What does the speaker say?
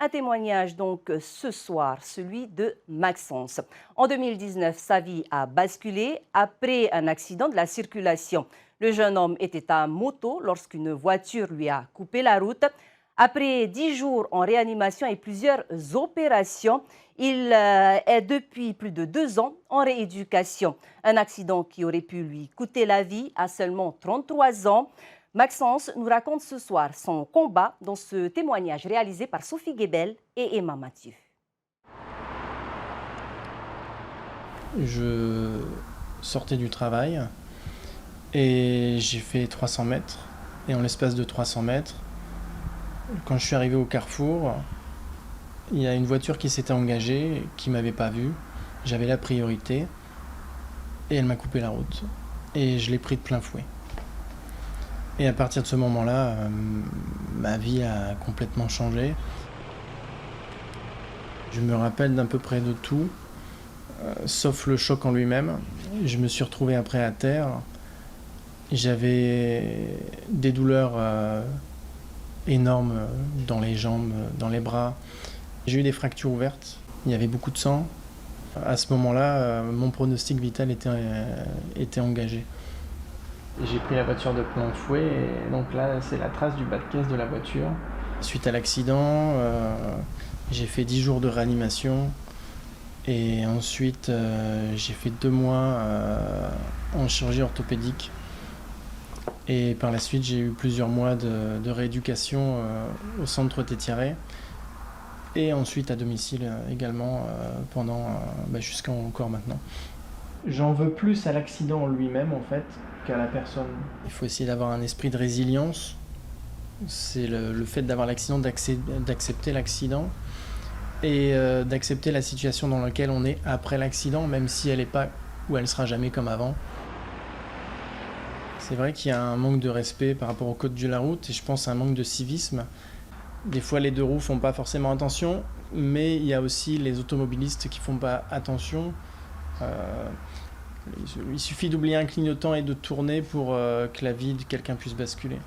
Un témoignage donc ce soir, celui de Maxence. En 2019, sa vie a basculé après un accident de la circulation. Le jeune homme était à moto lorsqu'une voiture lui a coupé la route. Après 10 jours en réanimation et plusieurs opérations, il est depuis plus de 2 ans en rééducation. Un accident qui aurait pu lui coûter la vie à seulement 33 ans. Maxence nous raconte ce soir son combat dans ce témoignage réalisé par Sophie Guébel et Emma Mathieu. Je sortais du travail et j'ai fait 300 mètres. Et en l'espace de 300 mètres, quand je suis arrivé au carrefour, il y a une voiture qui s'était engagée, qui ne m'avait pas vu. J'avais la priorité et elle m'a coupé la route. Et je l'ai pris de plein fouet. Et à partir de ce moment-là, ma vie a complètement changé. Je me rappelle d'à peu près de tout, sauf le choc en lui-même. Je me suis retrouvé après à terre. J'avais des douleurs énormes dans les jambes, dans les bras. J'ai eu des fractures ouvertes. Il y avait beaucoup de sang. À ce moment-là, mon pronostic vital était engagé. J'ai pris la voiture de plein fouet et donc là, c'est la trace du bas de caisse de la voiture. Suite à l'accident, j'ai fait 10 jours de réanimation et ensuite j'ai fait 2 mois en chirurgie orthopédique. Et par la suite, j'ai eu plusieurs mois de rééducation au centre Tétiaret et ensuite à domicile également jusqu'à encore maintenant. J'en veux plus à l'accident en lui-même en fait qu'à la personne. Il faut essayer d'avoir un esprit de résilience. C'est le fait d'avoir l'accident, d'accepter l'accident et d'accepter la situation dans laquelle on est après l'accident, même si elle n'est pas ou elle sera jamais comme avant. C'est vrai qu'il y a un manque de respect par rapport au code de la route et je pense à un manque de civisme. Des fois, les deux roues font pas forcément attention, mais il y a aussi les automobilistes qui font pas attention. Il suffit d'oublier un clignotant et de tourner pour que la vie de quelqu'un puisse basculer.